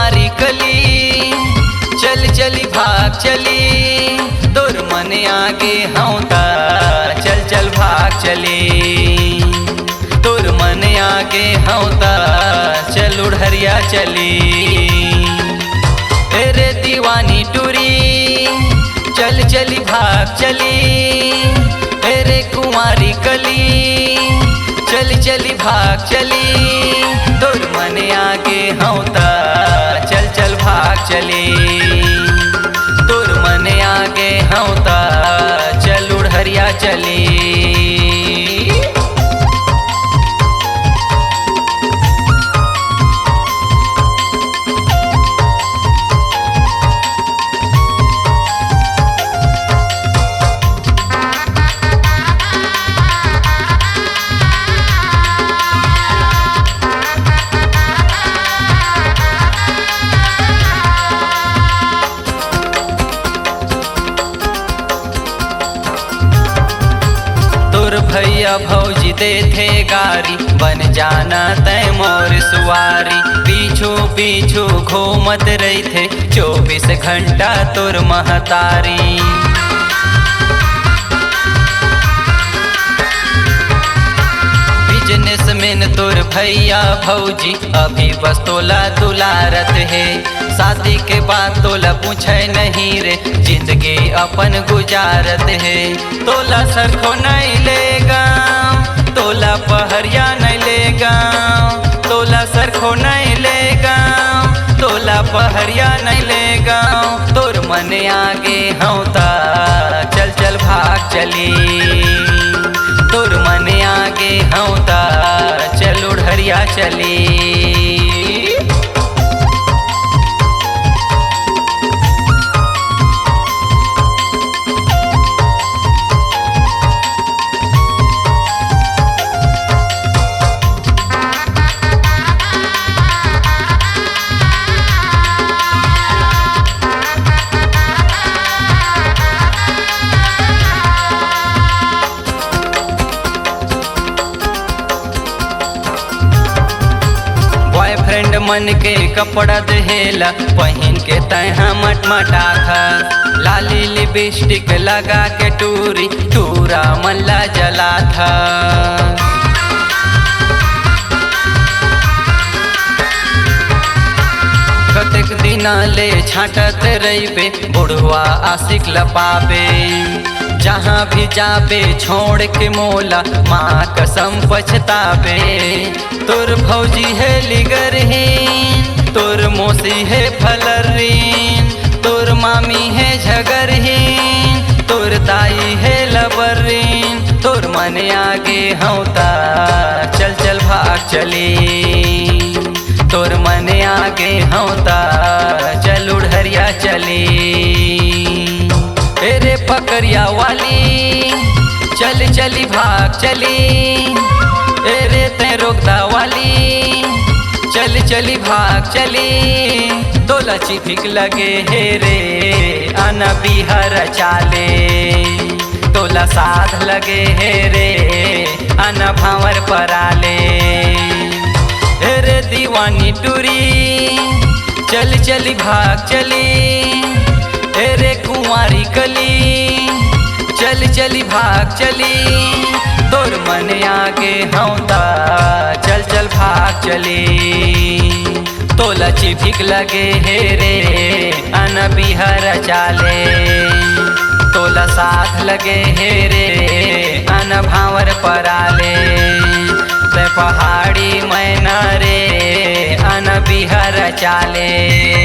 कुंवारी कली चल चली भाग चली तोर मन आगे हौता चल चल भाग चली तोर मन आगे हौता चल उड़हरिया चली रे दीवानी टूरी चल चली भाग चली रे कुंवारी कली चल चली भाग चली तोर मन आगे हौता चल चल भाग चली तोर मन आगे हौता चल उड़हरिया चली। भैया भौजी दे थे गारी बन जाना तय मोर सुवारी पीछू पीछू घूमत रही थे 24 घंटा तोर महतारी बिजनेसमैन तोर भैया भौजी अभी बस तोला दुलारत है शादी के बाद तोला पूछे नहीं रे जिंदगी अपन गुजारत है तोला सरखो नहीं लेगा तोला पहरिया नहीं लेगा तोला सरखो नहीं लेगा तोला पहरिया नहीं लेगा तोर मन आगे हौता चल चल भाग चली तोर मन आगे हौता चल उड़हरिया चली। बॉयफ्रेंड मन के कपड़ा दहेला पहन के तैहा मटमटा था लाली लिपस्टिक लगा के टूरी टूरा मल्ला जला था कतेक दिना ले छाटत रहीबे बुढ़वा आशिक लपाबे जहाँ भी जाबे छोड़ के मोला माँ कसम पछताबे तोर भौजी है लिगरहीन तोर मौसी है फलरीन तोर मामी है झगरहीन तोर दाई है लबरीन तोर मन आगे हौता चल चल भाग चली तोर मन आगे हौता चल उड़हरिया चली रे पकड़िया वाली चल चली भाग चली रे ते रोकदा वाली चल चली भाग चली तोला चिफिक लगे हे रे आना बिहार चाले तोला साथ लगे हे रे आना भावर पराले रे दीवानी टूरी चल चली भाग चली रे कुंवारी कली चल चली भाग चली तोर मन आगे हौता चल चल भाग चली तोला चिफिक लगे हे रे अन बिहार चाले तोला साथ लगे हे रे अन भावर पराले ते पहाड़ी मैना रे अन बिहार चाले।